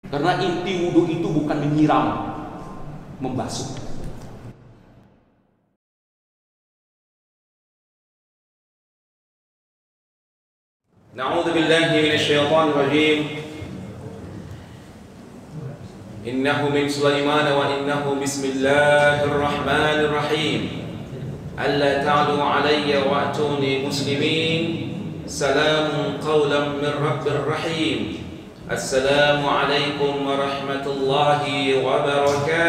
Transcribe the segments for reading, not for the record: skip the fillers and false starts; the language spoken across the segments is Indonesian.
Karena inti wudhu itu bukan menyiram, membasuh. Na'udzu billahi minasyaitonir rajim. Innahu min Sulaiman wa innahu bismillahirrahmanirrahim. Alla ta'lu 'alayya wa atuni muslimin. Salamun qawlan min rabbir rahim. Assalamualaikum warahmatullahi wabarakatuh.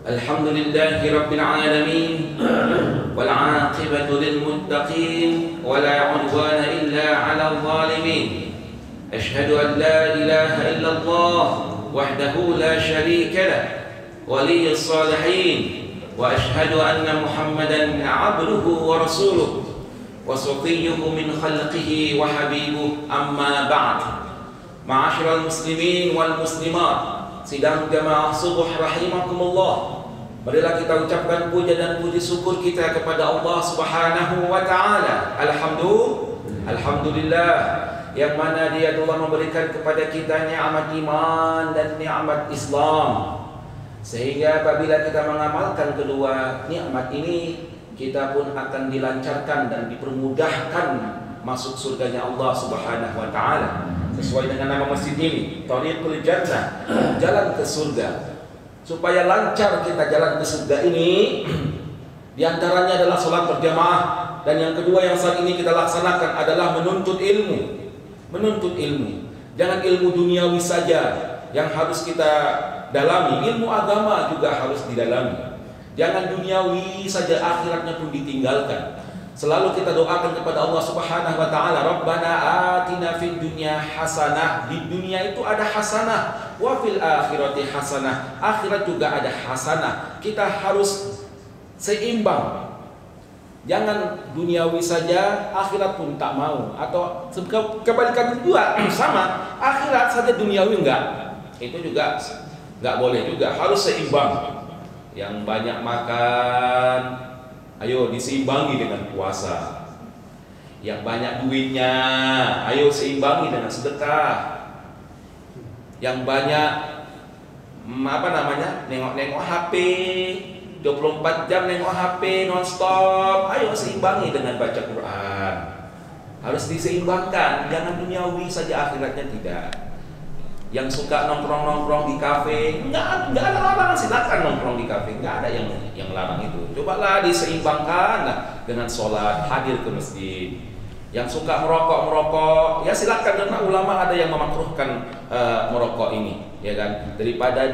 Alhamdulillahi rabbil alamin. Wal 'aqibatu lil muttaqin wa la 'udwana illa 'alal zalimin. Ashhadu an la ilaha illallah wahdahu la sharika lah, waliyyus shalihin. Wa ashhadu anna Muhammadan 'abduhu wa rasuluh wa safiyyuhu min khalqihi wa habibuhu, amma ba'd. Ma'asyiral muslimin wal muslimat, sidang jamaah subuh rahimakumullah. Marilah kita ucapkan puja dan puji syukur kita kepada Allah Subhanahu wa taala. Alhamdulillah, yang mana Dia telah memberikan kepada kita nikmat iman dan nikmat Islam. Sehingga apabila kita mengamalkan kedua nikmat ini, kita pun akan dilancarkan dan dipermudahkan masuk surganya Allah Subhanahu wa taala. Sesuai dengan nama masjid ini, Thariqul Jannah, jalan ke surga. Supaya lancar kita jalan ke surga ini, diantaranya adalah sholat berjamaah, dan yang kedua yang saat ini kita laksanakan adalah menuntut ilmu. Menuntut ilmu, jangan ilmu duniawi saja yang harus kita dalami, ilmu agama juga harus didalami. Jangan duniawi saja, akhiratnya pun ditinggalkan. Selalu kita doakan kepada Allah Subhanahu wa taala, Rabbana atina fid dunya hasanah. Di dunia itu ada hasanah, wa fil akhirati hasanah. Akhirat juga ada hasanah. Kita harus seimbang. Jangan duniawi saja, akhirat pun tak mau. Atau kebalikan juga sama, akhirat saja duniawi enggak. Itu juga enggak boleh juga, harus seimbang. Yang banyak makan, ayo diseimbangi dengan puasa. Yang banyak duitnya, ayo seimbangi dengan sedekah. Yang banyak nengok-nengok HP, 24 jam nengok HP non-stop, ayo seimbangi dengan baca Quran. Harus diseimbangkan, jangan duniawi saja, akhiratnya tidak. Yang suka nongkrong-nongkrong di kafe, enggak ada larangan, silakan nongkrong di kafe, enggak ada yang larang itu. Cobalah diseimbangkan dengan sholat, hadir ke masjid. Yang suka merokok, ya silakan, karena ulama ada yang memakruhkan merokok ini, ya kan? Daripada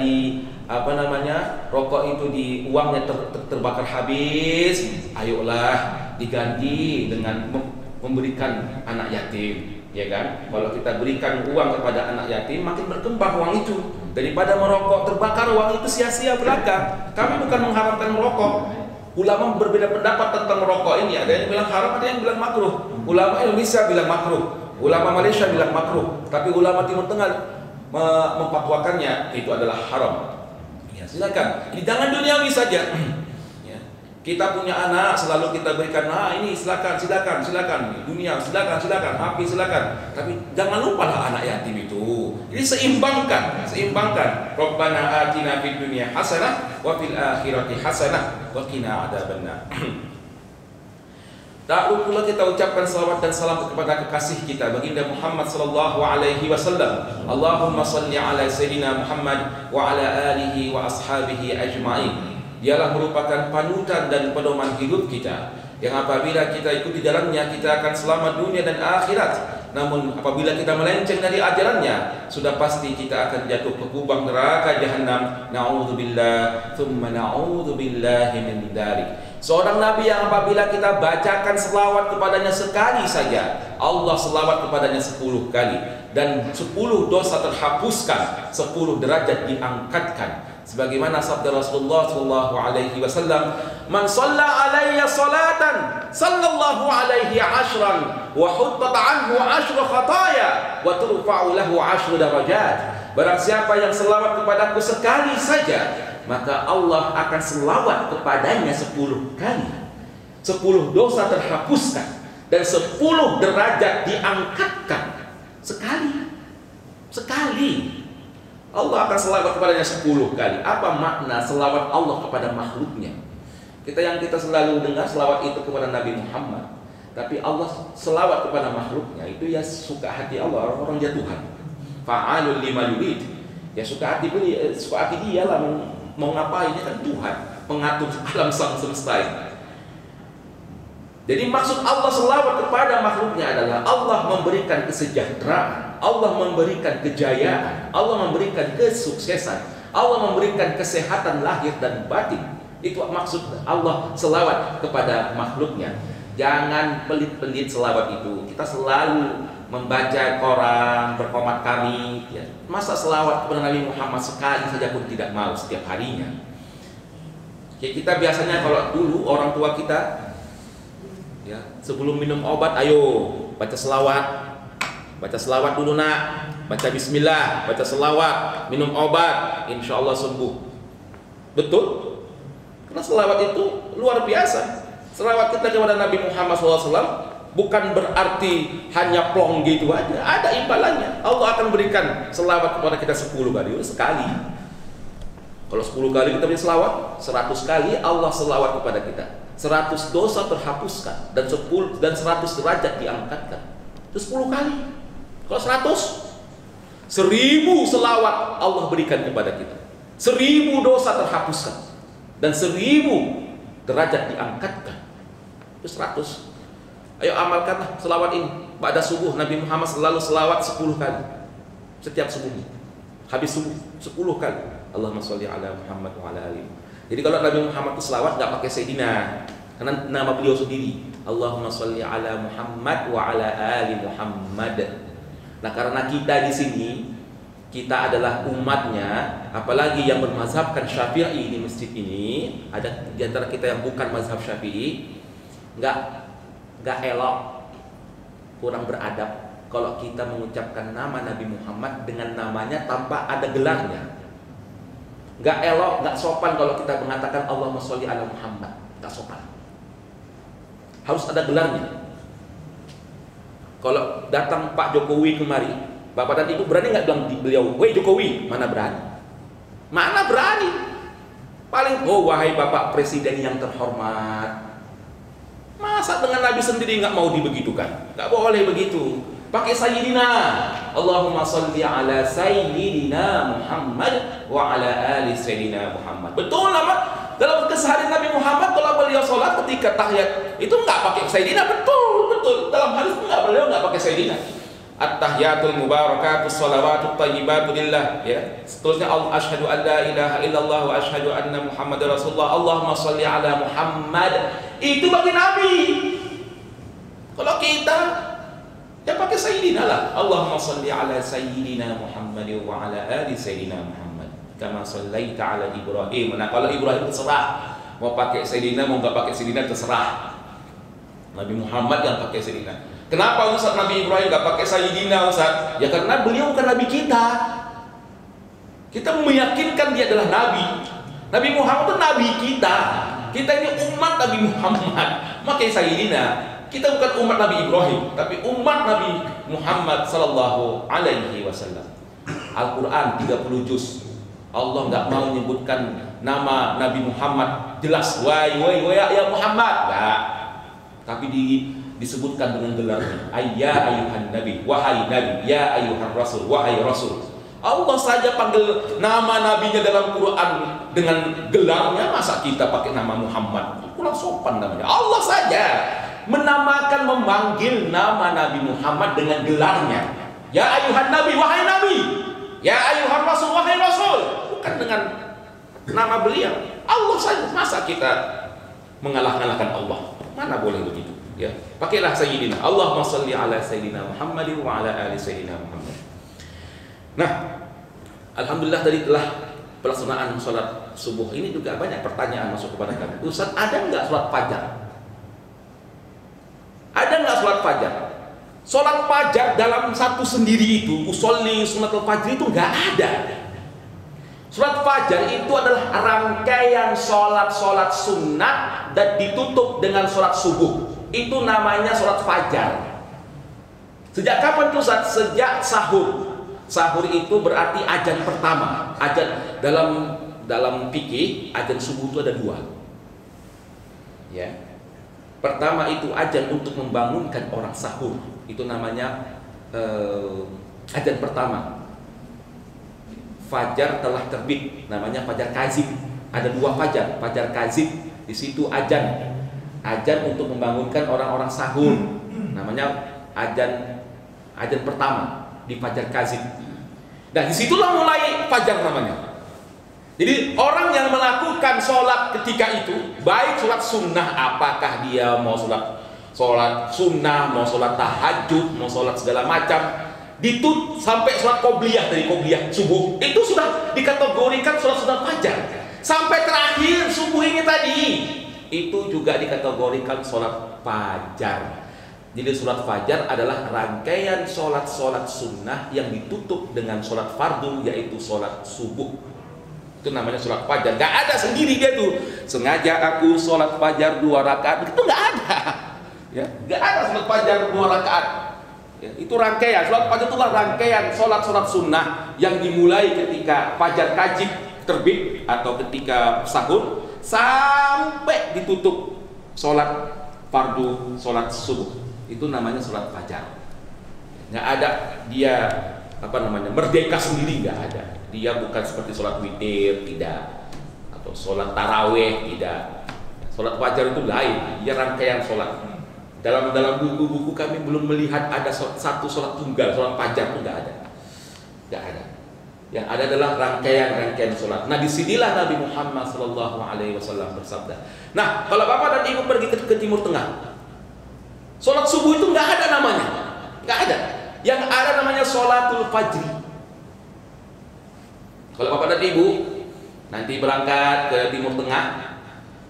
rokok itu di uangnya terbakar habis, ayolah diganti dengan memberikan anak yatim. Ya kan, kalau kita berikan uang kepada anak yatim, makin berkembang uang itu. Daripada merokok terbakar uang itu sia-sia belaka. Kami bukan mengharamkan merokok. Ulama berbeda pendapat tentang merokok ini. Ada yang bilang haram, ada yang bilang makruh. Ulama Indonesia bilang makruh, ulama Malaysia bilang makruh, tapi ulama Timur Tengah memfatwakannya itu adalah haram. Ya silakan. Ini jangan duniawi saja. Kita punya anak, selalu kita berikan, ini silakan, dunia silakan, HP silakan. Tapi jangan lupalah anak yatim itu. Ini seimbangkan. Rabbana atina fid dunya hasanah wa fil akhirati hasanah wa qina adzabannar. Tak lupa pula kita ucapkan salawat dan salam kepada kekasih kita, baginda Muhammad sallallahu alaihi wasallam. Allahumma salli ala sayyidina Muhammad wa ala alihi wa ashabihi ajma'in. Dialah merupakan panutan dan pedoman hidup kita, yang apabila kita ikuti jalannya, kita akan selamat dunia dan akhirat. Namun apabila kita melenceng dari ajarannya, sudah pasti kita akan jatuh ke kubang neraka jahanam. Na'udzubillah, thumma na'udzubillahi min dzalik. Seorang nabi yang apabila kita bacakan selawat kepadanya sekali saja, Allah selawat kepadanya 10 kali, dan 10 dosa terhapuskan, 10 derajat diangkatkan. Sebagaimana sabda Rasulullah sallallahu alaihi wasallam, "Man shalla alayya salatan, sallallahu alaihi ashran, wa huttat anhu ashru khataya, wa turfa'u lahu ashru darajat." Barang siapa yang selawat kepadaku sekali saja, maka Allah akan selawat kepadanya 10 kali. 10 dosa terhapuskan. dan 10 derajat diangkatkan sekali. Allah akan selawat kepadanya 10 kali. Apa makna selawat Allah kepada makhluknya? Yang kita selalu dengar selawat itu kepada Nabi Muhammad, tapi Allah selawat kepada makhluknya itu ya suka hati Allah. Orang dia Tuhan, fa'alul lima yurid, ya suka hati dia lah, mau ngapain, dia kan Tuhan, pengatur alam sang semesta ini. Jadi maksud Allah selawat kepada makhluknya adalah Allah memberikan kesejahteraan, Allah memberikan kejayaan, Allah memberikan kesuksesan, Allah memberikan kesehatan lahir dan batin. Itu maksud Allah selawat kepada makhluknya. Jangan pelit-pelit selawat itu. Kita selalu membaca Quran, berkomat kami, ya. Masa selawat kepada Nabi Muhammad sekali saja pun tidak mau setiap harinya? Ya, kita biasanya kalau dulu orang tua kita, ya, sebelum minum obat, ayo baca selawat dulu nak, baca bismillah, baca selawat, minum obat, insya Allah sembuh. Betul? Karena selawat itu luar biasa. Selawat kita kepada Nabi Muhammad SAW bukan berarti hanya plong gitu aja, ada imbalannya. Allah akan berikan selawat kepada kita 10 kali, sekali. Kalau 10 kali kita punya selawat, 100 kali Allah selawat kepada kita. 100 dosa terhapuskan dan 100 derajat diangkatkan. Itu 10 kali. Kalau 100, 1000 selawat Allah berikan kepada kita. 1000 dosa terhapuskan dan 1000 derajat diangkatkan. Itu 100. Ayo amalkanlah selawat ini. Pada subuh Nabi Muhammad selalu selawat 10 kali. Setiap subuhnya. Habis subuh 10 kali. Allahumma sholli ala Muhammad wa ala ali. Jadi kalau Nabi Muhammad itu selawat nggak pakai Sayyidina, karena nama beliau sendiri. Allahumma sholli ala Muhammad wa ala ali Muhammad. Nah, karena kita di sini, kita adalah umatnya, apalagi yang bermazhabkan Syafi'i di masjid ini, ada di antara kita yang bukan mazhab Syafi'i, nggak elok, kurang beradab kalau kita mengucapkan nama Nabi Muhammad dengan namanya tanpa ada gelarnya. Nggak elok, nggak sopan kalau kita mengatakan Allahumma sholli ala Muhammad, nggak sopan. Harus ada gelarnya. Kalau datang Pak Jokowi kemari, Bapak dan Ibu berani nggak bilang di beliau, "Woi Jokowi"? Mana berani? Mana berani? Paling, "Oh wahai Bapak Presiden yang terhormat." Masa dengan Nabi sendiri nggak mau dibegitukan? Nggak boleh begitu. Pakai Sayyidina. Allahumma sholli ala Sayyidina Muhammad wa ala ali Sayyidina Muhammad. Betul lah, Pak. Dalam keseharian Nabi Muhammad kalau beliau sholat ketika tahiyat itu nggak pakai Sayyidina. Betul. Dalam hadis beliau nggak pakai Sayyidina. At-tahiyatul mubarakatus shalawatut thayyibatu lillah, ya. Seterusnya asyhadu an la ilaha illallah wa asyhadu anna Muhammadar Rasulullah. Allahumma sholli ala Muhammad. Itu bagi Nabi. Kalau kita ya pakai Sayyidina lah. Allahumma sholli ala Sayyidina Muhammad wa ala ali Sayyidina Muhammad kama shallaita ala Ibrahim. Nah, kalau Ibrahim terserah mau pakai Sayyidina mau nggak pakai Sayyidina terserah. Nabi Muhammad yang pakai Sayyidina. Kenapa Ustaz Nabi Ibrahim nggak pakai Sayyidina, Ustaz? Ya karena beliau bukan Nabi kita. Kita meyakinkan dia adalah Nabi. Nabi Muhammad itu Nabi kita. Kita ini umat Nabi Muhammad. Makanya Sayyidina. Kita bukan umat Nabi Ibrahim, tapi umat Nabi Muhammad sallallahu alaihi wasallam. Al-Quran 30 juz. Allah nggak mau menyebutkan nama Nabi Muhammad jelas, wahai ya Muhammad, nggak. Tapi disebutkan dengan gelarnya. Ya ayuhan nabi, wahai nabi, ya ayuhan rasul, wahai rasul. Allah saja panggil nama nabinya dalam Quran dengan gelarnya, masa kita pakai nama Muhammad? Kurang sopan namanya. Allah saja menamakan, memanggil nama Nabi Muhammad dengan gelarnya. Ya ayuhan nabi, wahai nabi. Ya ayuhan rasul, wahai rasul. Bukan dengan nama beliau. Allah saja, masa kita mengalah-alahkan Allah? Mana boleh begitu, ya. Pakailah Sayyidina. Allahumma sholli ala Sayyidina Muhammad wa ala ali Sayyidina Muhammad. Nah, alhamdulillah tadi telah pelaksanaan sholat subuh ini juga banyak pertanyaan masuk kepada kami. Ustaz, ada nggak sholat fajar? Ada nggak sholat fajar? Sholat fajar dalam satu sendiri itu, usolli sunatul fajr itu nggak ada. Sholat fajar itu adalah rangkaian sholat sunat dan ditutup dengan sholat subuh. itu namanya sholat fajar. Sejak kapan tuh Ustaz? Sejak sahur. Sahur itu berarti azan pertama. Azan dalam fikih, azan subuh itu ada dua. Ya. Pertama itu azan untuk membangunkan orang sahur. Itu namanya azan pertama. Fajar telah terbit, namanya fajar kazib. Ada dua fajar, fajar kazib. Di situ azan untuk membangunkan orang-orang sahur. Namanya azan pertama di fajar kazib. Nah, disitulah mulai fajar namanya. Jadi orang yang melakukan sholat ketika itu, baik sholat sunnah, apakah dia mau sholat sunnah, mau sholat tahajud, mau sholat segala macam, sampai sholat qobliyah, dari qobliyah subuh, itu sudah dikategorikan sholat fajar. Sampai terakhir subuh ini tadi, itu juga dikategorikan sholat fajar. Jadi sholat fajar adalah rangkaian sholat-sholat sunnah yang ditutup dengan sholat fardu, yaitu sholat subuh. Itu namanya sholat fajar. Gak ada sendiri dia tuh, sengaja aku sholat fajar 2 rakaat, itu gak ada. Ya, gak ada sholat fajar 2 rakaat. Ya, itu rangkaian. Sholat fajar itulah rangkaian sholat-sholat sunnah yang dimulai ketika fajar kajib terbit atau ketika sahur sampai ditutup sholat fardu, sholat subuh. Itu namanya sholat fajar. Nggak ada dia merdeka sendiri, nggak ada. Dia bukan seperti sholat witir, tidak, atau sholat taraweh, tidak. Sholat fajar itu lain, dia rangkaian sholat. Dalam buku-buku kami belum melihat ada satu sholat tunggal, sholat fajar itu nggak ada. Yang ada adalah rangkaian sholat. Nah, disinilah Nabi Muhammad SAW bersabda. Nah, kalau bapak dan ibu pergi ke Timur Tengah, sholat subuh itu nggak ada namanya, nggak ada. Yang ada namanya sholatul fajri. Kalau bapak dan ibu nanti berangkat ke Timur Tengah,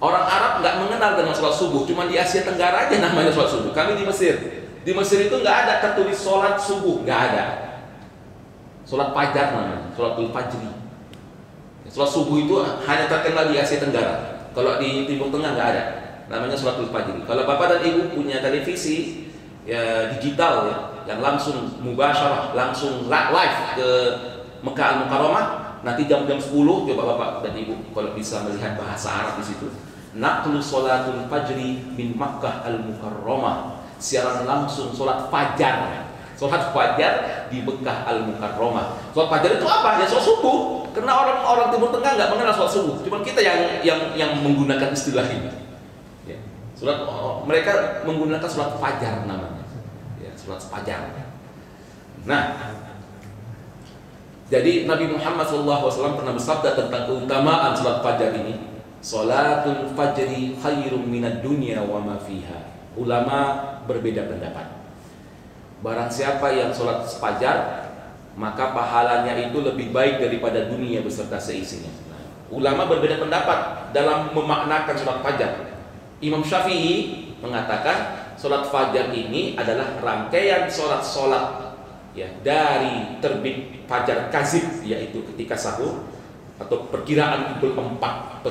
orang Arab nggak mengenal dengan sholat subuh, cuma di Asia Tenggara aja namanya sholat subuh. Kami di Mesir itu nggak ada tertulis sholat subuh, nggak ada. Sholat fajar namanya, sholatul fajri. Sholat subuh itu hanya terkenal di Asia Tenggara. Kalau di Timur Tengah nggak ada, namanya sholatul fajri. Kalau bapak dan ibu punya televisi ya, digital ya, yang langsung mubasyarah, langsung live ke Mekah Al-Mukarramah, nanti jam-jam 10 coba bapak dan ibu kalau bisa melihat bahasa Arab di situ. Naqlu sholatul fajri min Makkah Al-Mukarramah. Siaran langsung sholat fajar. Sholat fajar di Mekah Al-Mukarramah. Sholat fajar itu apa? Ya sholat subuh. Karena orang Timur Tengah nggak mengenal sholat subuh. Cuma kita yang menggunakan istilah ini. Ya. Mereka menggunakan sholat fajar namanya. Ya, sholat fajar. Nah, jadi Nabi Muhammad SAW pernah bersabda tentang keutamaan sholat fajar ini. Sholatul fajri khairum minad dunya wa ma fiha. Ulama berbeda pendapat. Barang siapa yang sholat fajar, maka pahalanya itu lebih baik daripada dunia beserta seisinya. Nah, ulama berbeda pendapat dalam memaknakan sholat fajar. Imam Syafi'i mengatakan sholat fajar ini adalah rangkaian sholat-sholat ya, dari terbit fajar kazib, yaitu ketika sahur atau perkiraan pukul 4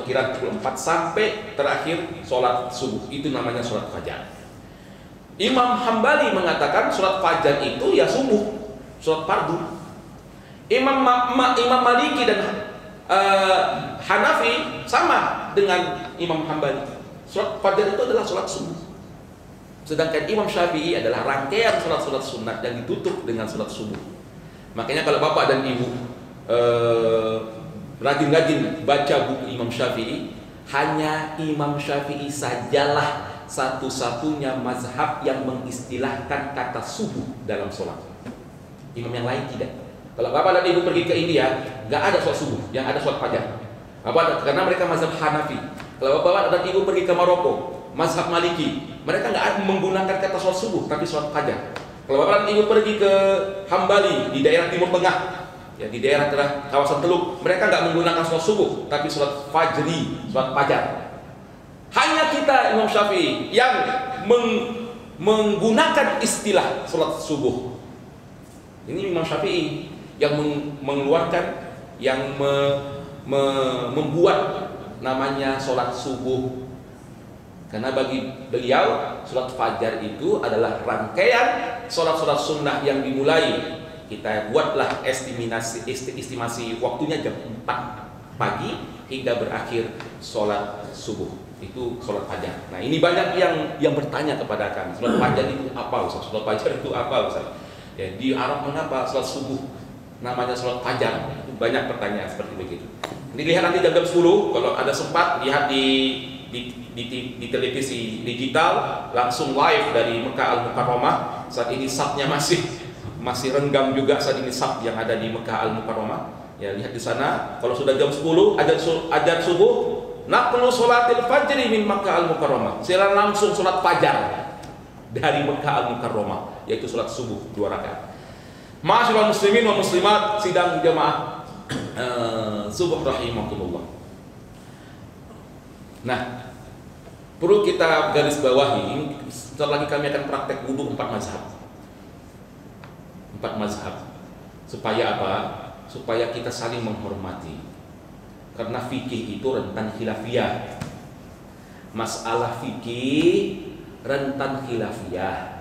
sampai terakhir sholat subuh. Itu namanya sholat fajar. Imam Hambali mengatakan sholat fajar itu ya subuh, sholat fardu. Imam Maliki dan Hanafi sama dengan Imam Hambali. Sholat fajar itu adalah sholat subuh. Sedangkan Imam Syafi'i adalah rangkaian sholat-sholat sunat yang ditutup dengan sholat subuh. Makanya kalau bapak dan ibu rajin-rajin baca buku Imam Syafi'i, hanya Imam Syafi'i sajalah satu-satunya mazhab yang mengistilahkan kata subuh dalam sholat. Imam yang lain tidak. Kalau bapak dan ibu pergi ke India, nggak ada sholat subuh, yang ada sholat fajar. Karena mereka mazhab Hanafi. Kalau bapak dan ibu pergi ke Maroko, mazhab Maliki, mereka nggak menggunakan kata sholat subuh, tapi sholat fajar. Kalau bapak dan ibu pergi ke Hambali di daerah Timur Tengah, ya di daerah kawasan Teluk, mereka nggak menggunakan sholat subuh, tapi sholat fajri, sholat fajar. Hanya kita Imam Syafi'i yang menggunakan istilah sholat subuh. Ini Imam Syafi'i yang mengeluarkan, yang membuat namanya sholat subuh. Karena bagi beliau sholat fajar itu adalah rangkaian sholat-sholat sunnah yang dimulai. Kita buatlah estimasi waktunya jam 4 pagi hingga berakhir sholat subuh. Itu sholat fajar. Nah, ini banyak yang bertanya kepada kami, sholat fajar itu apa Ustaz? Sholat fajar itu apa Ustaz? Ya, di Arab mengapa sholat subuh namanya sholat fajar? Itu banyak pertanyaan seperti begitu. Dilihat nanti jam 10, kalau ada sempat lihat di televisi digital langsung live dari Mekah Al-Mukarramah. Saat ini safnya masih renggang juga saat ini saf yang ada di Mekah Al-Mukarramah. Ya, lihat di sana. Kalau sudah jam 10 azan subuh, naqlu sholatil fajri min Mekah Al-Mukarramah. Sila langsung sholat fajar dari Mekah Al-Mukarramah, yaitu sholat subuh 2 rakaat. Ma'asyiral muslimin wa muslimat, sidang jamaah subuh rahimakumullah. Nah, perlu kita garis bawahi, sebentar lagi kami akan praktek wudu 4 mazhab. 4 mazhab. Supaya apa? Supaya kita saling menghormati. Karena fikih itu rentan khilafiyah. Masalah fikih rentan khilafiyah.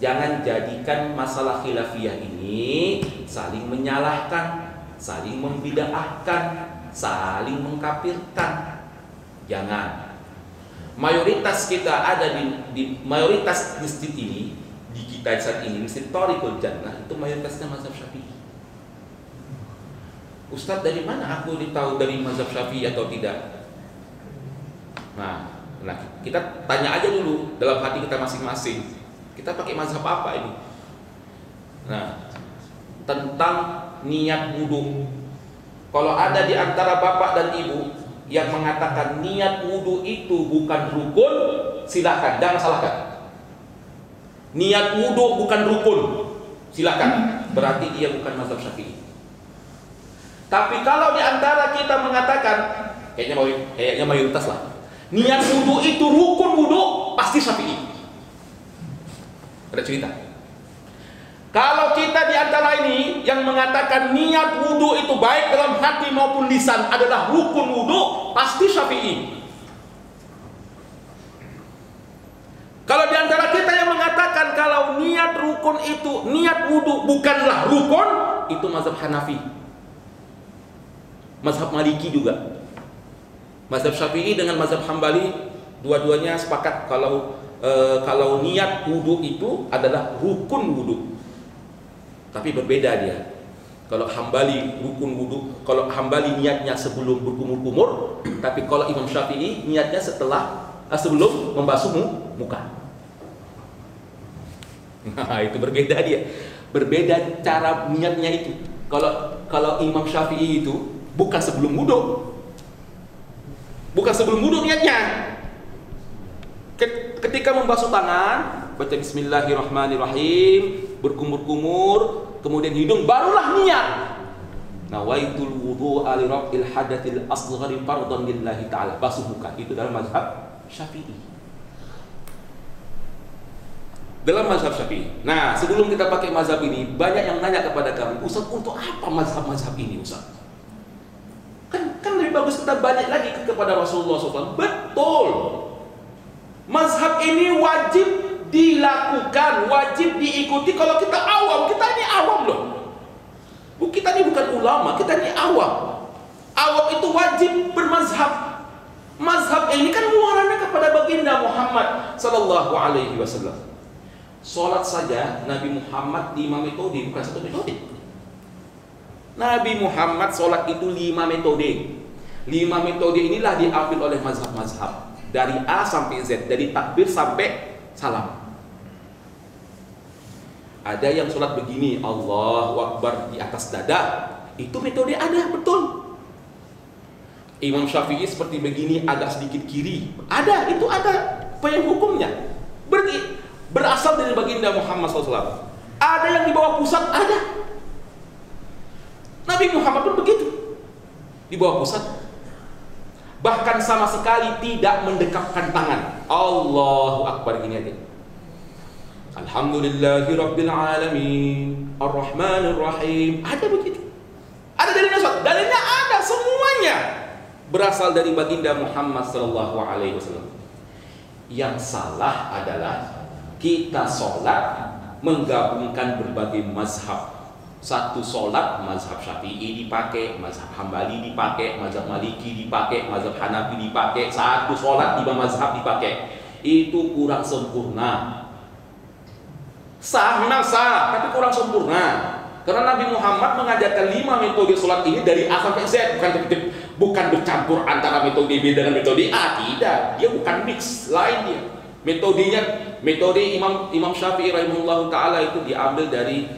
Jangan jadikan masalah khilafiyah ini saling menyalahkan, saling membid'ahkan, saling mengkafirkan. Jangan. Mayoritas kita ada di mayoritas masjid ini, di kita saat ini, Masjid Thariqul Jannah, itu mayoritasnya mazhab Syafi'i. Ustadz, dari mana aku tahu dari mazhab Syafi'i atau tidak? Nah, kita tanya aja dulu dalam hati kita masing-masing. Kita pakai mazhab apa ini? Nah, tentang niat wudu. Kalau ada di antara bapak dan ibu yang mengatakan niat wudu itu bukan rukun, silakan, jangan salahkan. Niat wudu bukan rukun, silakan. Berarti dia bukan mazhab Syafi'i. Tapi kalau di antara kita mengatakan, kayaknya mayoritas lah, niat wudu itu rukun wudu, pasti Syafi'i. Ada cerita. Kalau kita di antara ini yang mengatakan niat wudu itu baik dalam hati maupun lisan adalah rukun wudu, pasti Syafi'i. Kalau di antara kita yang mengatakan kalau niat rukun itu, niat wudu bukanlah rukun, itu mazhab Hanafi. Mazhab Maliki juga. Mazhab Syafi'i dengan mazhab Hambali dua-duanya sepakat kalau niat wudu itu adalah rukun wudu. Tapi berbeda dia. Kalau Hambali rukun wudu, kalau Hambali niatnya sebelum berkumur-kumur, tapi kalau Imam Syafi'i niatnya sebelum membasuh muka. Nah, itu berbeda dia. Berbeda cara niatnya itu. Kalau Imam Syafi'i itu bukan sebelum wudu. Bukan sebelum wudu niatnya. Ketika membasuh tangan, baca bismillahirrahmanirrahim, berkumur-kumur, kemudian hidung, barulah niat. Nawaitul wudu'a li raf'il hadatsil asghari fardhan lillahi ta'ala. Basuh muka. Itu dalam mazhab Syafi'i. Dalam mazhab Syafi'i. Nah, sebelum kita pakai mazhab ini, banyak yang nanya kepada kami, Ustaz, untuk apa mazhab-mazhab ini, Ustaz? Kan lebih bagus kita balik lagi kepada Rasulullah SAW. Betul. Mazhab ini wajib dilakukan, wajib diikuti kalau kita awam. Kita ini awam loh. Kita ini bukan ulama, kita ini awam. Awam itu wajib bermazhab. Mazhab ini kan muaranya kepada baginda Muhammad sallallahu alaihi wasallam. Salat saja Nabi Muhammad 5 metode, bukan 1 metode. Nabi Muhammad salat itu 5 metode. 5 metode inilah diambil oleh mazhab-mazhab. Dari A sampai Z, dari takbir sampai salam. Ada yang sholat begini, Allahu Akbar di atas dada, itu metode ada, betul. Imam Syafi'i seperti begini, agak sedikit kiri, ada, itu ada. Apa yang hukumnya? Berasal dari baginda Muhammad SAW. Ada yang di bawah pusat, ada. Nabi Muhammad pun begitu, di bawah pusat. Bahkan sama sekali tidak mendekapkan tangan. Allahu Akbar gini aja. Alhamdulillahirabbil alamin, Ar-Rahmanir Rahim. Ada begitu. Ada dalilnya, Ustaz. Dalilnya ada semuanya. Berasal dari baginda Muhammad sallallahu alaihi wasallam. Yang salah adalah kita sholat menggabungkan berbagai mazhab. Satu sholat mazhab Syafi'i dipakai, mazhab Hambali dipakai, mazhab Maliki dipakai, mazhab Hanafi dipakai. Satu sholat 5 mazhab dipakai. Itu kurang sempurna. Sah, memang sah, tapi kurang sempurna. Karena Nabi Muhammad mengajarkan 5 metode sholat ini dari A sampai Z, bukan bercampur antara metode B dengan metode A, tidak. Dia bukan mix, lain dia. Metode Imam Syafi'i rahimahullah taala itu diambil dari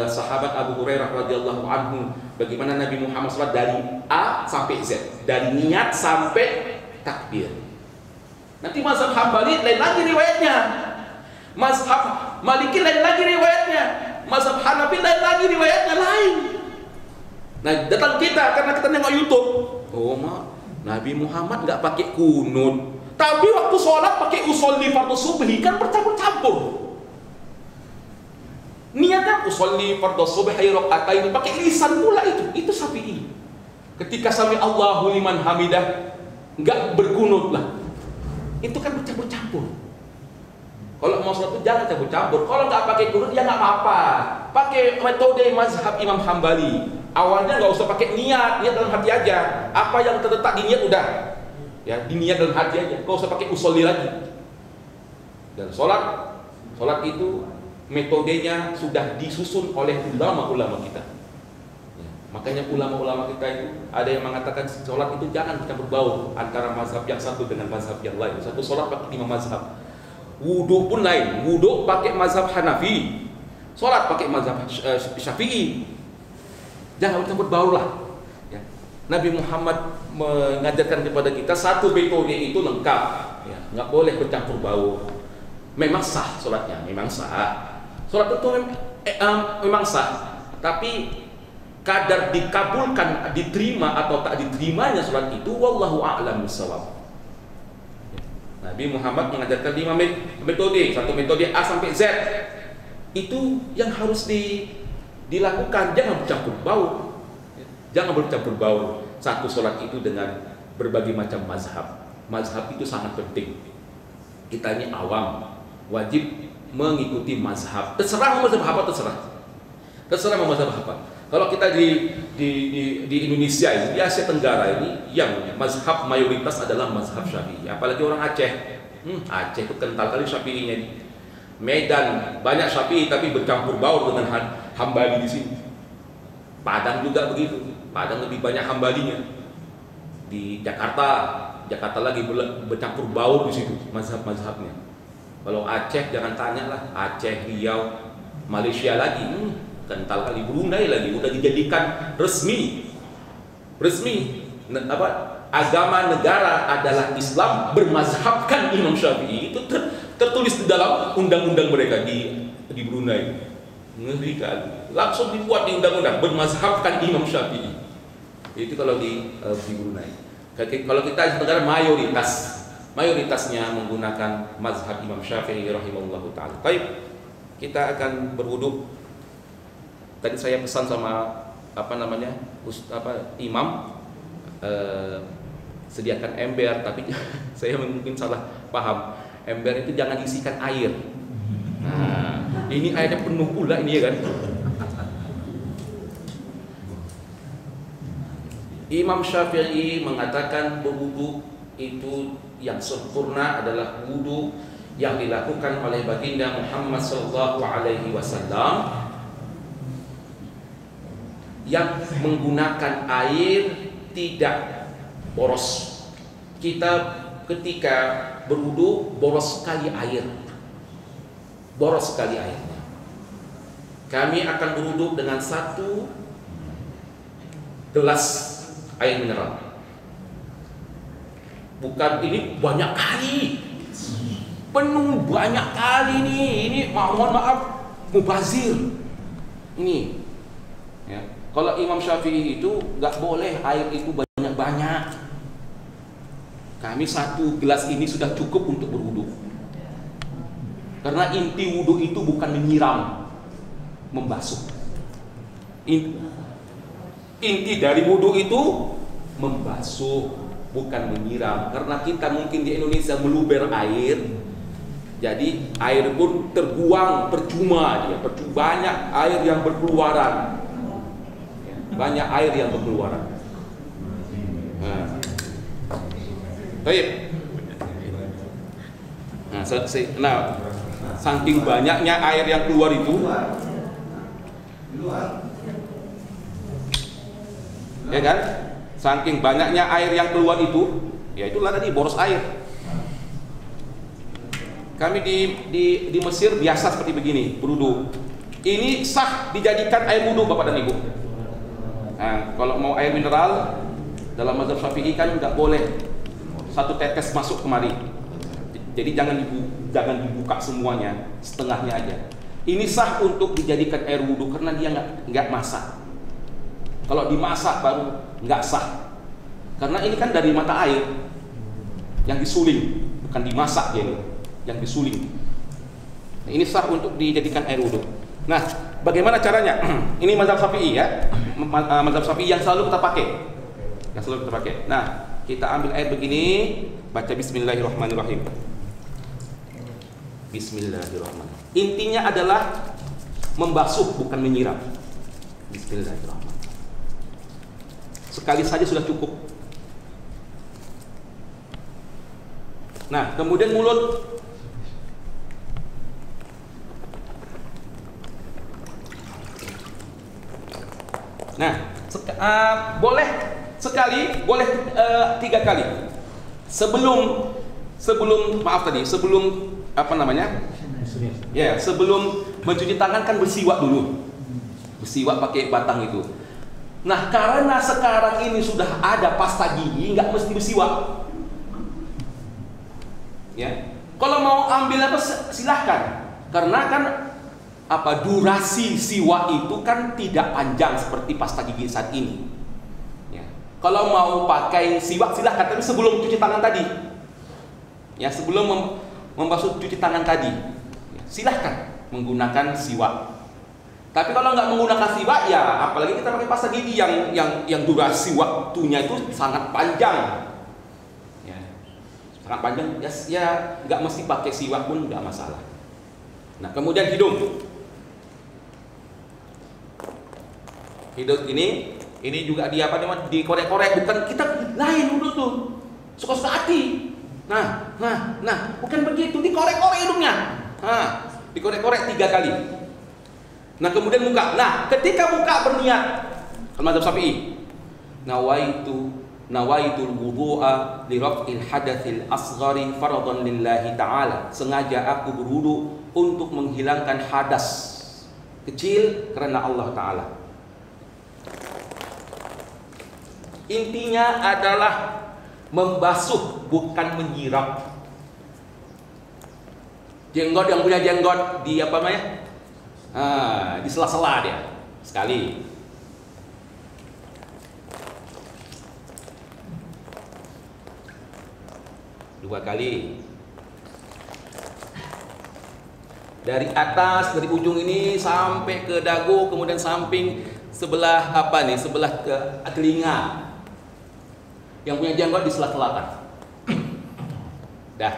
sahabat Abu Hurairah radhiyallahu anhu. Bagaimana Nabi Muhammad sholat dari A sampai Z, dari niat sampai takbir. Nanti mazhab Hambali lain lagi riwayatnya, mazhab Maliki lain lagi riwayatnya, mazhab Hanafi lain lagi riwayatnya lain. Nah, datang kita karena kita nengok YouTube. Oh, Nabi Muhammad nggak pakai kunut, tapi waktu sholat pakai usolli fardhu subhi, kan bercampur-campur. Niatnya usolli fardhu subhi rakaatain, pakai lisan pula itu Syafi'i. Ketika sami Allahu liman hamidah nggak berkunut lah. Itu kan bercampur-campur. Kalau mau sholat itu jangan campur-campur. Kalau nggak pakai kunut ya nggak apa-apa. Pakai metode mazhab Imam Hambali. Awalnya nggak usah pakai niat dalam hati aja. Apa yang terletak di niat udah, ya di niat dalam hati aja. Nggak usah pakai usolli lagi. Dan sholat itu metodenya sudah disusun oleh ulama-ulama kita. Ya, makanya ulama-ulama kita itu ada yang mengatakan sholat itu jangan campur baur antara mazhab yang satu dengan mazhab yang lain. Satu sholat pakai 5 mazhab. Wudhu pun lain, wudhu pakai mazhab Hanafi, sholat pakai mazhab Syafi'i. Jangan campur baur lah. Ya. Nabi Muhammad mengajarkan kepada kita satu metode itu lengkap, ya. Nggak boleh bercampur baur. Memang sah sholatnya, memang sah. Sholat itu memang sah, tapi kadar dikabulkan, diterima atau tak diterimanya sholat itu, wallahu a'lam bishawab. Nabi Muhammad mengajarkan 5 metode, satu metode A sampai Z. Itu yang harus dilakukan, jangan bercampur baur. Jangan bercampur baur satu sholat itu dengan berbagai macam mazhab. Mazhab itu sangat penting. Kita ini awam, wajib mengikuti mazhab. Terserah mazhab apa, terserah mazhab apa. Kalau kita di Indonesia ini, di Asia Tenggara ini, yang mazhab mayoritas adalah mazhab Syafi'i. Apalagi orang Aceh. Aceh itu kental kali Syafi'inya. Medan banyak Syafi'i tapi bercampur baur dengan Hambali di sini. Padang juga begitu. Padang lebih banyak Hambalinya. Di Jakarta lagi bercampur baur di situ mazhab-mazhabnya. Kalau Aceh jangan tanya lah, Aceh, Riau, Malaysia lagi. Kental kali. Brunei lagi udah dijadikan resmi agama negara adalah Islam, bermazhabkan Imam Syafi'i. Itu tertulis di dalam undang-undang mereka di Brunei. Ngeri kali. Langsung dibuat di undang-undang, bermazhabkan Imam Syafi'i. Itu kalau di Brunei. Kalau kita negara mayoritasnya menggunakan mazhab Imam Syafi'i rahimahullahu taala. Baik, kita akan berwudu. Tadi saya pesan sama imam, sediakan ember, tapi saya mungkin salah paham. Ember itu jangan diisikan air. Nah, ini airnya penuh pula ini ya kan. Imam Syafi'i mengatakan berwudu itu yang sempurna adalah wudu yang dilakukan oleh baginda Muhammad sallallahu alaihi wasallam yang menggunakan air tidak boros. Kita ketika berwudu boros sekali airnya. Kami akan berwudu dengan 1 gelas air mineral. Bukan ini banyak kali, penuh banyak kali nih. Ini mohon maaf, mubazir. Ini, ya. Kalau Imam Syafi'i itu nggak boleh air itu banyak-banyak. Kami 1 gelas ini sudah cukup untuk berwudu. Karena inti wudu itu bukan menyiram, membasuh. Inti dari wudu itu membasuh. bukan menyiram. Karena kita mungkin di Indonesia meluber air, jadi air pun terbuang percuma dia. Banyak air yang berkeluaran. Banyak air yang berkeluaran. Baik. Nah, saking banyaknya air yang keluar itu, ya kan? Saking banyaknya air yang keluar itu, ya itulah tadi boros air. Kami di Mesir biasa seperti begini, berwudu. Ini sah dijadikan air wudu, Bapak dan Ibu. Nah, kalau mau air mineral dalam mazhab Syafi'i kan nggak boleh satu tetes masuk kemari. Jadi jangan dibuka semuanya, setengahnya aja. Ini sah untuk dijadikan air wudu karena dia nggak masak. Kalau dimasak baru nggak sah. Karena ini kan dari mata air yang disuling, bukan dimasak dia ini, yang disuling. Nah, ini sah untuk dijadikan air wudu. Nah, bagaimana caranya? Ini mazhab Syafi'i ya, mazhab Syafi'i yang selalu kita pakai, Nah, kita ambil air begini, baca Bismillahirrahmanirrahim. Bismillahirrahmanirrahim. Intinya adalah membasuh, bukan menyiram. Bismillahirrahmanirrahim. Sekali saja sudah cukup. Nah, kemudian mulut. Nah, boleh sekali, boleh 3 kali. Sebelum apa namanya? Ya, sebelum mencuci tangan kan bersiwak dulu. Bersiwak pakai batang itu. Nah, karena sekarang ini sudah ada pasta gigi, nggak mesti bersiwak. Ya, kalau mau ambil apa silahkan. Karena kan durasi siwak itu kan tidak panjang seperti pasta gigi saat ini. Ya. Kalau mau pakai siwak silahkan, tapi sebelum cuci tangan tadi. Ya, sebelum membasuh cuci tangan tadi, ya, silahkan menggunakan siwak. Tapi kalau nggak menggunakan siwak, ya apalagi kita pakai pasta gigi yang durasi waktunya itu sangat panjang, ya, sangat panjang. Ya nggak mesti pakai siwak pun nggak masalah. Nah, kemudian hidung ini juga dikorek-korek, bukan kita lain udah tuh suka-suka hati. Nah, bukan begitu, dikorek-korek hidungnya. Nah, dikorek-korek 3 kali. Nah, kemudian muka. Nah, ketika muka berniat, mazhab Syafi'i, nawaitul wudu'a li raf'il hadatsil asghari fardhan lillahi ta'ala. Sengaja aku berwudu untuk menghilangkan hadas kecil karena Allah Ta'ala. Intinya adalah membasuh, bukan menyiram. Jenggot, yang punya jenggot di apa namanya? Di sela-sela dia sekali. Dua kali. Dari atas, dari ujung ini sampai ke dagu, kemudian samping sebelah sebelah ke telinga. Yang punya jenggot di sela-sela. Dah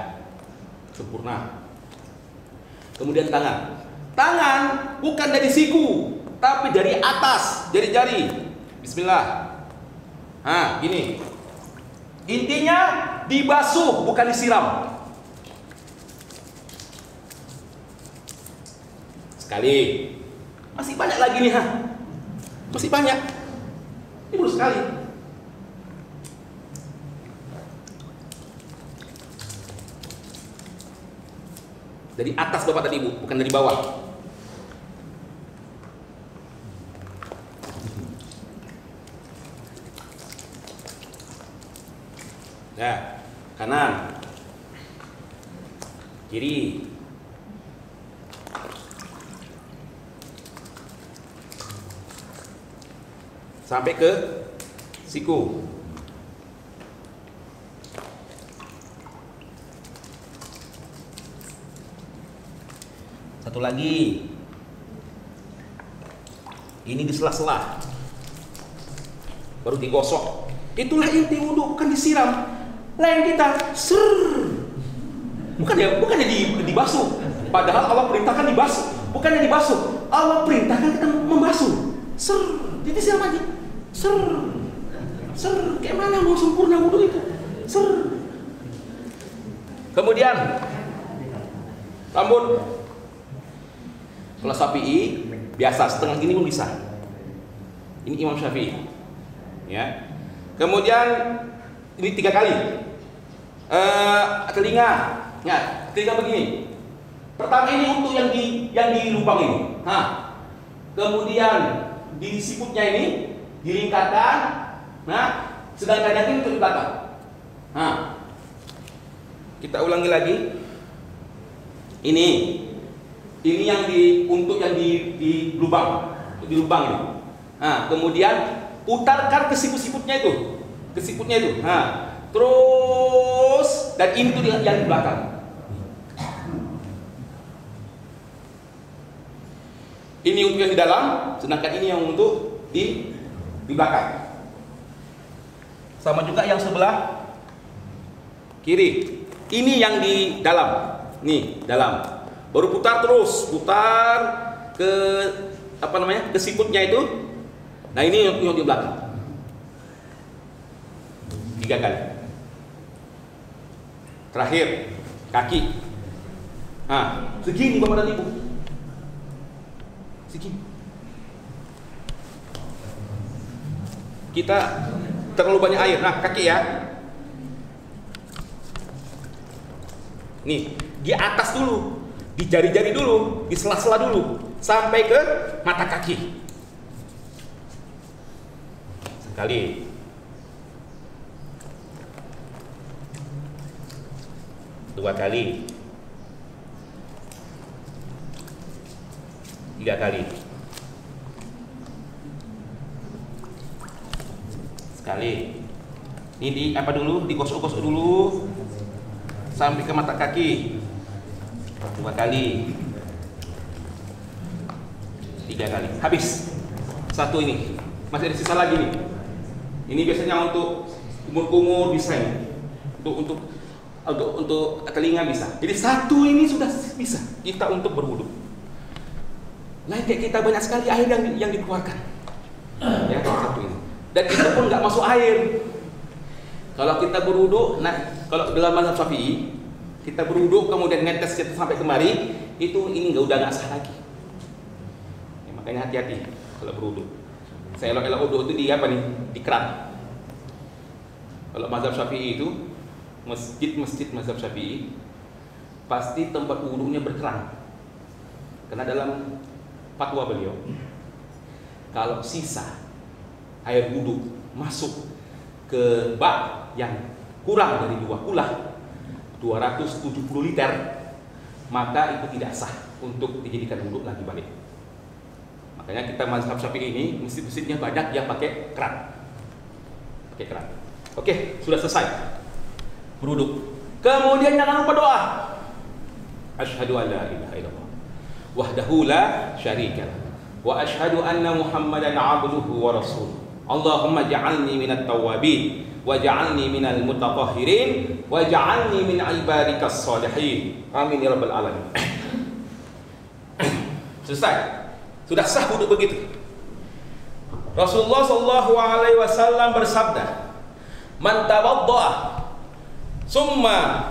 sempurna. Kemudian tangan. Tangan bukan dari siku, tapi dari atas, dari jari. Bismillah. Gini. Intinya dibasuh, bukan disiram. Sekali. Masih banyak lagi nih, masih banyak. Ini baru sekali. Dari atas Bapak dan Ibu, bukan dari bawah. Nah, kanan, kiri, sampai ke siku. Satu lagi, ini di sela-sela, baru digosok Itulah inti wudu, bukan disiram. Lain kita, bukannya dibasuh. Padahal Allah perintahkan dibasuh, bukannya dibasuh. Allah perintahkan kita membasuh. Jadi siram aja. Kayak mana mau sempurna wudu itu? Kemudian rambut. Kalau Syafi'i biasa setengah gini pun bisa. Ini Imam Syafi'i. Ya. Kemudian ini 3 kali. Telinga. Ya, telinga begini. Pertama ini untuk yang di lubang ini. Kemudian di siputnya ini dilingkarkan. Nah, sedangkan yang ini untuk di belakang. Kita ulangi lagi. Ini yang untuk yang di lubang, ini. Kemudian putarkan ke siput-siputnya itu, terus dan ini tuh yang di belakang. Ini untuk yang di dalam, sedangkan ini yang untuk di belakang. Sama juga yang sebelah kiri. Ini yang di dalam, nih dalam. Baru putar ke ke siputnya itu. Nah ini yang di belakang. 3 kali. Terakhir kaki. Segini Bapak dan Ibu. Segini. Kita terlalu banyak air. Nah kaki ya. Nih di atas dulu. Di jari-jari dulu, di sela-sela dulu, sampai ke mata kaki. Sekali. Dua kali. 3 kali. Sekali. Ini di apa dulu? Digosok-gosok dulu sampai ke mata kaki. 2 kali. 3 kali. Habis. 1 ini. Masih ada sisa lagi nih. Ini biasanya untuk kumur-kumur bisa ini. Untuk telinga bisa. Jadi 1 ini sudah bisa kita untuk berwudu. Lain kayak kita banyak sekali air yang dikeluarkan. Ya, 1 ini. Dan itu pun nggak masuk air. Kalau kita berwudu, nah kalau dalam mazhab Syafi'i, kita berwudu kemudian netes sampai kemari, ini nggak sah lagi. Ya, makanya hati-hati kalau berwudu. Saya elok-elok wudu itu di keran. Kalau mazhab Syafi'i itu masjid mazhab Syafi'i pasti tempat wudunya berkeran. Karena dalam fatwa beliau, kalau sisa air wudu masuk ke bak yang kurang dari 2 kulah 270 liter, maka itu tidak sah untuk dijadikan wudu lagi balik. Makanya kita mazhab Syafi'i ini masjid-masjidnya banyak yang pakai keran. Oke, sudah selesai berwudu. Kemudian jangan lupa doa. Asyhadu an la ilaha illallah wahdahu la syarika lah wa asyhadu anna Muhammadan 'abduhu wa rasuluh. Allahumma ja'alni minat tawwabin waj'alni minal mutatahhirin waj'alni min ibadikas shalihin. Amin ya rabbal alamin. Selesai. Sudah sah wudu begitu. Rasulullah sallallahu alaihi wasallam bersabda, "Man tawaddaa summa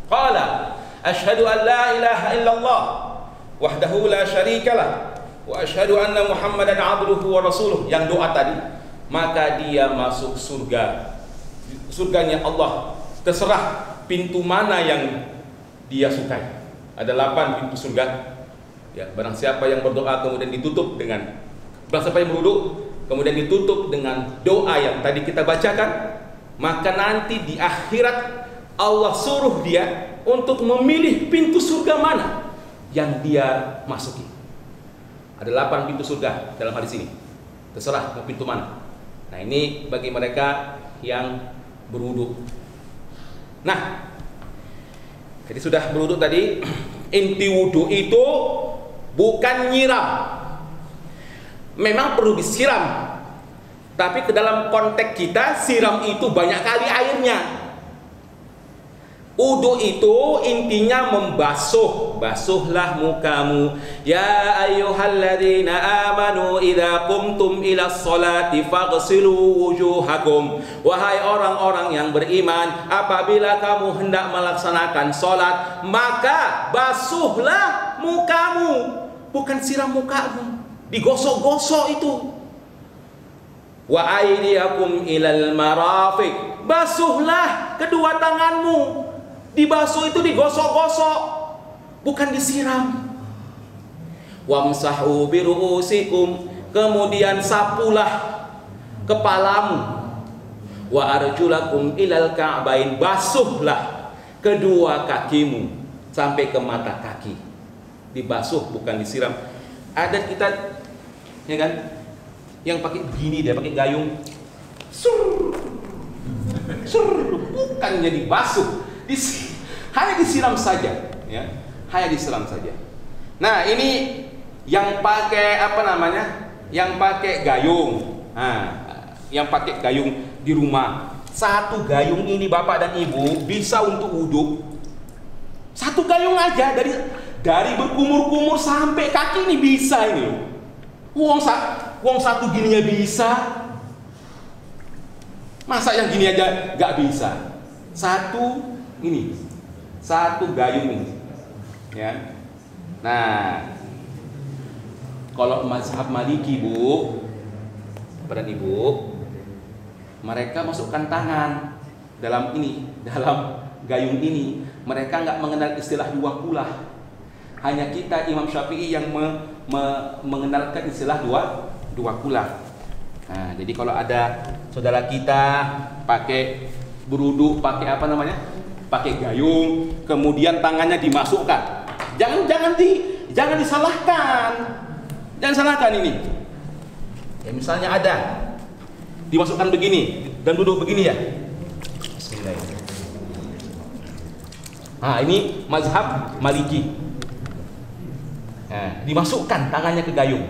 qala asyhadu an la ilaha illallah wahdahu la syarikalah wa asyhadu anna Muhammadan 'abduhu wa rasuluh," yang doa tadi, maka dia masuk surga. Surganya Allah, terserah pintu mana yang dia sukai. Ada 8 pintu surga. Ya, barang siapa yang berdoa kemudian ditutup dengan, barang siapa yang berwudu kemudian ditutup dengan doa yang tadi kita bacakan, maka nanti di akhirat Allah suruh dia untuk memilih pintu surga mana yang dia masuki. Ada 8 pintu surga dalam hadis ini. Terserah mau pintu mana. Nah, ini bagi mereka yang berwudu. Nah, jadi sudah berwudu tadi. Inti wudu itu bukan nyiram. Memang perlu disiram, Tapi ke dalam konteks kita, siram itu banyak kali airnya. Wudu itu intinya membasuh, basuhlah mukamu. Ya ayyuhalladzina amanu idza qumtum ila sholati faghsilu wujuhakum. Wahai orang-orang yang beriman, apabila kamu hendak melaksanakan sholat, maka basuhlah mukamu, bukan siram mukamu, digosok-gosok itu. Wa aydiyakum ilal marafiq, basuhlah kedua tanganmu. Dibasuh itu digosok-gosok, bukan disiram. Wamsahu biru'usikum, kemudian sapulah kepalamu. Wa arjulakum ilal ka'bain, basuhlah kedua kakimu sampai ke mata kaki. Dibasuh bukan disiram. Ada kita, ya kan, yang pakai begini, dia pakai gayung, bukannya dibasuh, hanya disiram saja, ya, hanya disiram saja. Nah, ini yang pakai apa namanya, yang pakai gayung, yang pakai gayung di rumah. Satu gayung ini bapak dan ibu bisa untuk wudhu. Satu gayung aja, dari berkumur-kumur sampai kaki ini bisa ini. Wong satu gininya bisa, masa yang gini aja nggak bisa? Satu gayung ini, ya. Nah, kalau mazhab Maliki, Bu, Bapak dan Ibu, mereka masukkan tangan dalam gayung ini. Mereka nggak mengenal istilah dua kulah. Hanya kita Imam Syafi'i yang mengenalkan istilah dua kulah. Nah, jadi kalau ada saudara kita pakai berudu, pakai apa namanya, pakai gayung, kemudian tangannya dimasukkan, jangan disalahkan ini. Ya, misalnya ada dimasukkan begini dan duduk begini, ya. Bismillahirrahmanirrahim. Nah, ini mazhab Maliki. Nah, dimasukkan tangannya ke gayung.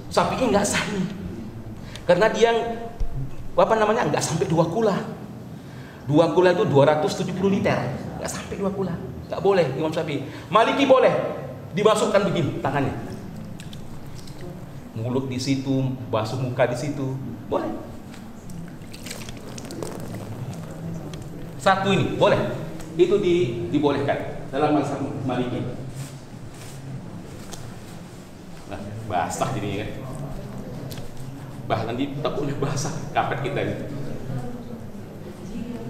Syafi'i nggak sah ini, karena dia apa namanya, nggak sampai dua kula. Dua kula itu 270 liter, nggak sampai dua kula, nggak boleh. Imam Syafi'i. Maliki boleh dimasukkan begini tangannya, mulut di situ, basuh muka di situ, boleh. Satu ini boleh, itu dibolehkan dalam mazhab Maliki. Nah, basah jadinya kan. Bahkan tak boleh basah kapet kita ini.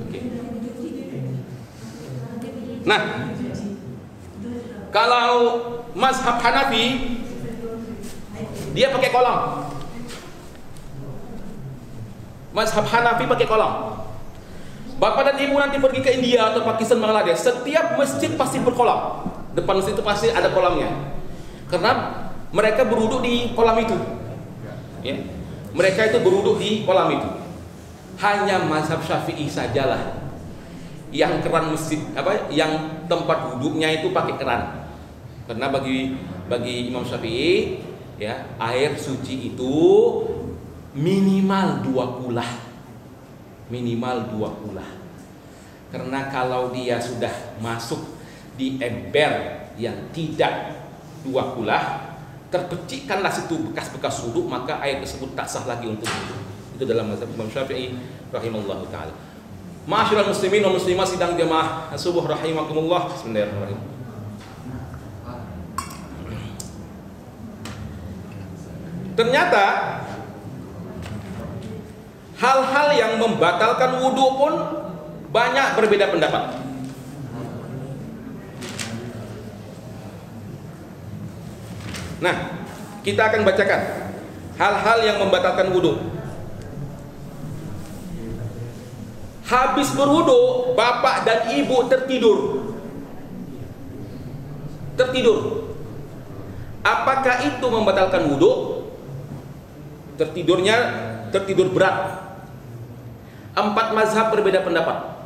Oke. Nah, kalau mazhab Hanafi, dia pakai kolam. Mazhab Hanafi pakai kolam. Bapak dan ibu nanti pergi ke India atau Pakistan, Bangladesh, setiap masjid pasti berkolam. Depan masjid itu pasti ada kolamnya, karena mereka berwuduk di kolam itu, ya. Mereka itu berwuduk di kolam itu. Hanya mazhab Syafi'i sajalah yang keran masjid yang tempat wuduknya itu pakai keran. Karena bagi Imam Syafi'i, ya, air suci itu minimal 2 kulah. Minimal 2 kulah. Karena kalau dia sudah masuk di ember yang tidak 2 kulah, terpecikkanlah situ bekas-bekas wudhu, maka air tersebut tak sah lagi untuk wudhu. Itu dalam mazhab Imam Syafi'i rahimahullah ta'ala. Ma'asyiral muslimin wa muslimat sidang jamaah subuh rahimakumullah. Bismillahirrahmanirrahim. Ternyata hal-hal yang membatalkan wudhu pun banyak berbeda pendapat. Nah, kita akan bacakan hal-hal yang membatalkan wudhu. Habis berwudhu, bapak dan ibu tertidur. Apakah itu membatalkan wudhu? Tertidur berat. 4 mazhab berbeda pendapat.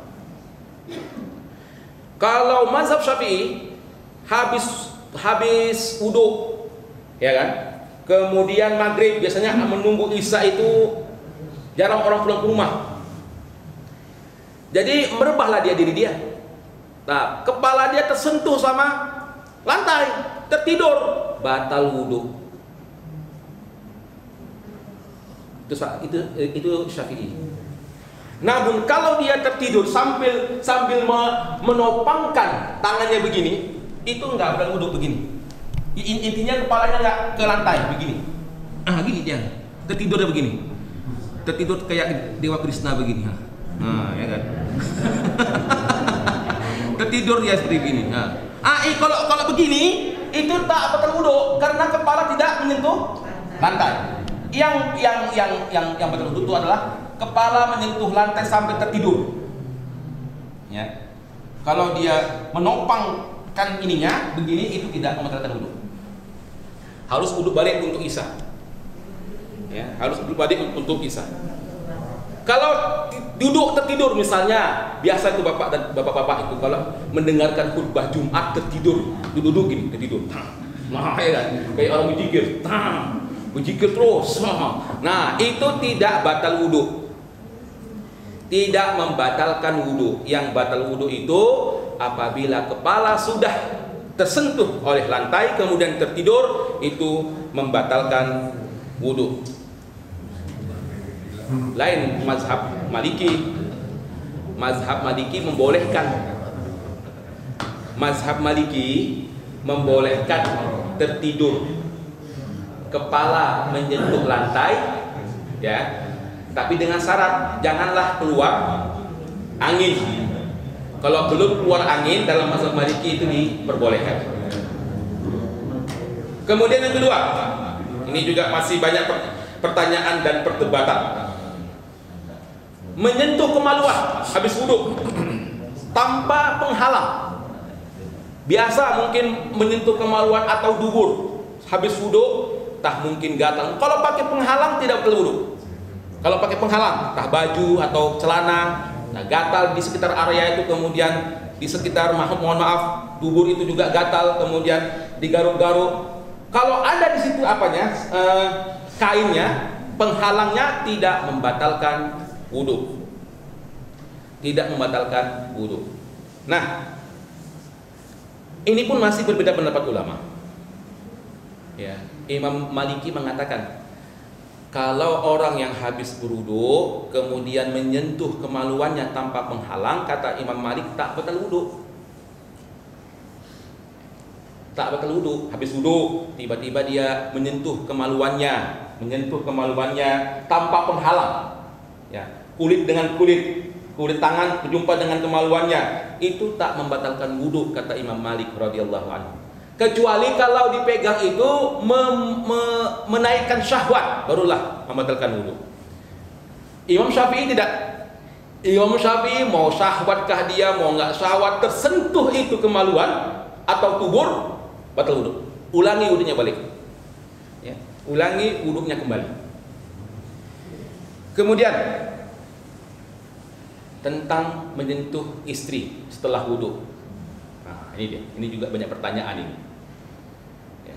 Kalau mazhab Syafi'i, habis wudhu, ya kan, kemudian maghrib, biasanya menunggu isya itu jarang orang pulang ke rumah. Jadi merebahlah diri dia. Nah, kepala dia tersentuh sama lantai, tertidur, batal wudhu. Itu Syafi'i. Namun kalau dia tertidur sambil menopangkan tangannya begini, itu enggak batal wudhu begini. Intinya kepalanya enggak ke lantai begini. Gini dia. Tertidurnya begini. Tertidur kayak Dewa Krishna begini. Ya kan. Tertidur ya seperti begini. Kalau begini itu tak batal wudhu karena kepala tidak menyentuh lantai. Yang batal wudhu itu adalah kepala menyentuh lantai sampai tertidur. Ya. Kalau dia menopangkan ininya begini, itu tidak membatalkan wudhu. Harus wudhu balik untuk isya. Ya, harus wudhu balik untuk isya. Kalau duduk tertidur misalnya, biasa itu bapak dan bapak-bapak itu kalau mendengarkan khutbah Jumat tertidur, duduk gini tertidur. Nah, ya kan? Kayak orang berzikir, berzikir terus. Nah, itu tidak batal wudhu. Tidak membatalkan wudhu. Yang batal wudhu itu apabila kepala sudah tersentuh oleh lantai kemudian tertidur, itu membatalkan wudhu. Lain mazhab Maliki. Mazhab Maliki membolehkan. Mazhab Maliki membolehkan tertidur, kepala menyentuh lantai, ya. Tapi dengan syarat janganlah keluar angin. Kalau belum keluar angin dalam mazhab Maliki itu diperbolehkan. Kemudian yang kedua, ini juga masih banyak pertanyaan dan perdebatan. Menyentuh kemaluan habis wudhu tanpa penghalang. Biasa mungkin menyentuh kemaluan atau dubur habis wudhu, tak mungkin gatal. Kalau pakai penghalang tidak perlu wudhu. Kalau pakai penghalang, entah baju atau celana, nah gatal di sekitar area itu, kemudian di sekitar mohon maaf dubur itu juga gatal, kemudian digaruk-garuk. Kalau ada di situ apanya, kainnya, penghalangnya tidak membatalkan wudhu. Tidak membatalkan wudhu. Nah, ini pun masih berbeda pendapat ulama. Ya, Imam Maliki mengatakan kalau orang yang habis berwudhu kemudian menyentuh kemaluannya tanpa penghalang, kata Imam Malik tak batal wudhu. Tak batal wudhu. Habis wudhu tiba-tiba dia menyentuh kemaluannya tanpa penghalang. Ya, kulit dengan kulit tangan berjumpa dengan kemaluannya, itu tak membatalkan wudhu kata Imam Malik radhiyallahu anhu. Kecuali kalau dipegang itu menaikkan syahwat, barulah membatalkan wudhu. Imam Syafi'i tidak. Imam Syafi'i mau syahwatkah dia, mau nggak syahwat, tersentuh itu kemaluan atau tubur, batal wudhu. Ulangi wudhunya balik. Ya, ulangi wudhunya kembali. Kemudian tentang menyentuh istri setelah wudhu. Nah, ini dia. Ini juga banyak pertanyaan ini. Ya.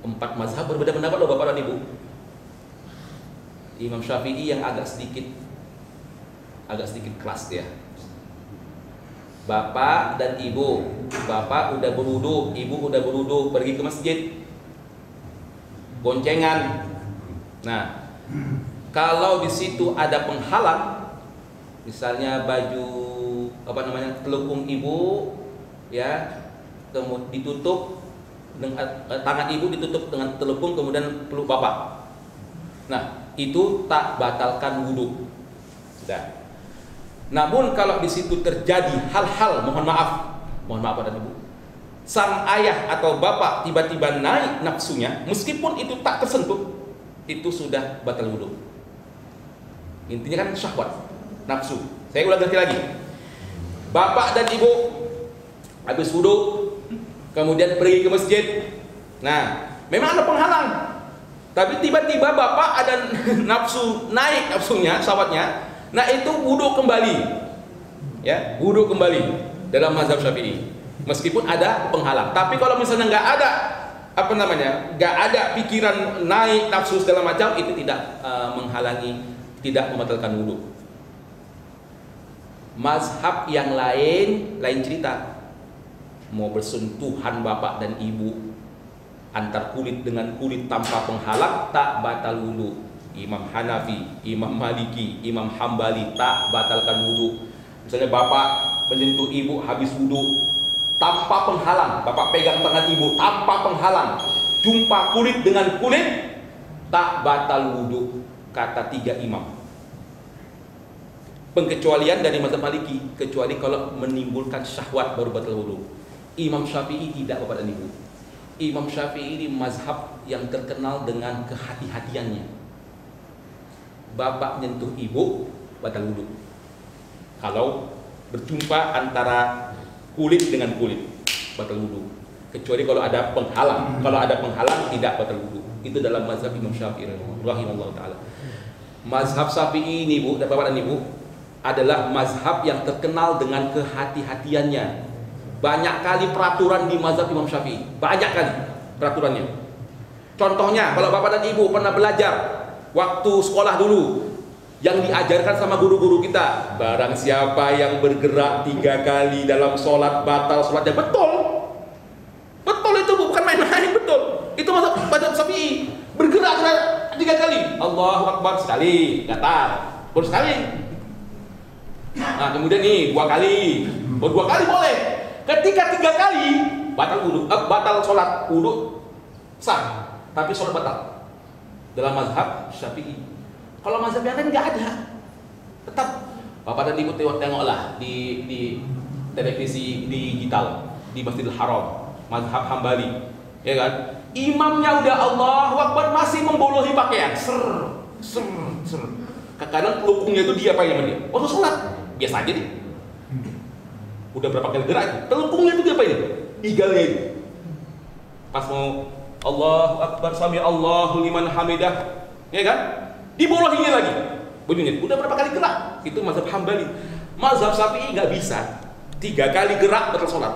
4 mazhab berbeda pendapat loh Bapak dan Ibu. Imam Syafi'i yang agak sedikit keras dia. Bapak dan Ibu, Bapak udah berwudhu, Ibu udah berwudhu, pergi ke masjid, boncengan. Nah, kalau di situ ada penghalang, misalnya baju telukung ibu, ya, kemudian ditutup dengan tangan ibu ditutup dengan telukung, kemudian peluk bapak. Nah, itu tak batalkan wudhu. Sudah. Namun kalau di situ terjadi hal-hal, mohon maaf pada ibu, sang ayah atau bapak tiba-tiba naik nafsunya, meskipun itu tak tersentuh, itu sudah batal wudhu. Intinya kan syahwat, nafsu. Saya ulang lagi. Bapak dan ibu habis wudhu kemudian pergi ke masjid. Nah, memang ada penghalang, tapi tiba-tiba bapak ada nafsu, naik nafsunya, syahwatnya. Nah, itu wudhu kembali. Ya, wudhu kembali dalam mazhab Syafi'i. Meskipun ada penghalang. Tapi kalau misalnya nggak ada apa namanya, nggak ada pikiran naik nafsu segala macam, itu tidak menghalangi, tidak membatalkan wudu. Mazhab yang lain cerita. Mau bersentuhan bapak dan ibu antar kulit dengan kulit tanpa penghalang tak batal wudu. Imam Hanafi, Imam Maliki, Imam Hambali tak batalkan wudu. Misalnya bapak menyentuh ibu habis wudu tanpa penghalang, bapak pegang tangan ibu tanpa penghalang, jumpa kulit dengan kulit, tak batal wudu, kata 3 imam. Pengecualian dari mazhab Maliki, kecuali kalau menimbulkan syahwat baru batal wudu. Imam Syafi'i tidak, bapak dan ibu. Imam Syafi'i ini mazhab yang terkenal dengan kehati-hatiannya. Bapak nyentuh ibu batal wudu kalau berjumpa antara kulit dengan kulit, batal wudu. Kecuali kalau ada penghalang. Kalau ada penghalang tidak batal wudu. Itu dalam mazhab Imam Syafi'i rahimahullah taala. Mazhab Syafi'i ini, Bu, Bapak dan Ibu, adalah mazhab yang terkenal dengan kehati-hatiannya. Banyak kali peraturan di mazhab Imam Syafi'i, banyak kali peraturannya. Contohnya, kalau Bapak dan Ibu pernah belajar waktu sekolah dulu, yang diajarkan sama guru-guru kita, barang siapa yang bergerak 3 kali dalam sholat batal sholatnya. Betul itu, bukan main-main, betul. Itu mazhab Syafi'i. Bergerak 3 kali, Allahu Akbar sekali, datar, baru sekali. Nah kemudian nih 2 kali, baru 2 kali boleh. Ketika 3 kali batal wudu, batal sholat, wudu sah, tapi sholat batal. Dalam mazhab Syafi'i. Kalau mazhab yang lain nggak ada, tetap Bapak dan Ibu tengoklah di televisi digital di Masjidil Haram, mazhab Hambali, ya kan? Imamnya udah Allahu Akbar masih membolohi pakaian, ser. Kadang pelukungnya itu dia apa ya dia? Waktu sholat biasa aja nih. Udah berapa kali gerak, pelukungnya itu dia apa ini? Igalnya itu. Pas mau Allahu Akbar, sami Allahu liman hamidah, ya kan? Dibolohinya lagi, bunyinya udah berapa kali gerak. Itu mazhab Hambali. Mazhab Syafi'i nggak bisa 3 kali gerak batal sholat,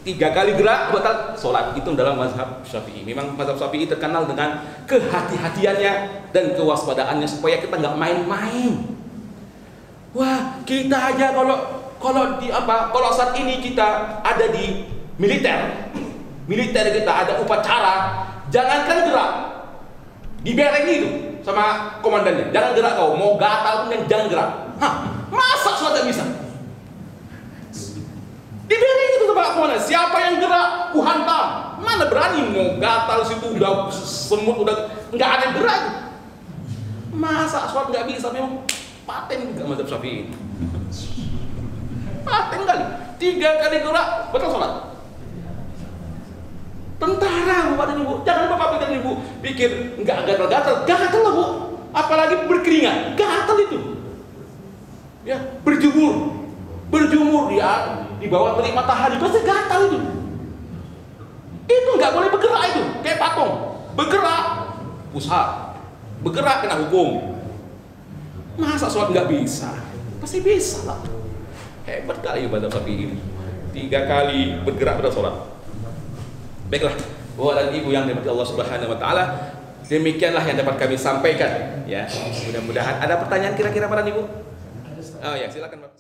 3 kali gerak batal sholat. Itu dalam mazhab Syafi'i. Memang mazhab Syafi'i terkenal dengan kehati-hatiannya dan kewaspadaannya supaya kita nggak main-main. Wah, kita aja kalau saat ini kita ada di militer kita ada upacara, jangankan gerak, dibereng itu sama komandannya, jangan gerak kau, mau gatal pun jangan gerak. Hah, masa sholat bisa? Dibereng itu sama komandan, siapa yang gerak, ku hantam. Mana berani, mau gatal situ udah semut, udah nggak ada yang gerak. Masa sholat nggak bisa? Memang paten juga mazhab Syafi'i. Paten kali, 3 kali gerak batal sholat. Tentara, Bapak dan Ibu, jangan Bapak dan Ibu pikir nggak gatal-gatal lah, Bu. Apalagi berkeringat, gatal itu. Ya, berjemur di bawah terik matahari pasti gatal itu. Itu nggak boleh bergerak itu, kayak patung. Bergerak, pusat. Bergerak kena hukum. Masa sholat nggak bisa? Pasti bisa lah. Hebat kali ibadah Syafi'i ini. 3 kali bergerak pada sholat. Baiklah, Bapak dan Ibu yang dirahmati Allah Subhanahu wa taala, demikianlah yang dapat kami sampaikan ya. Mudah-mudahan ada pertanyaan kira-kira Bapak dan Ibu? Oh ya, silakan Bapak.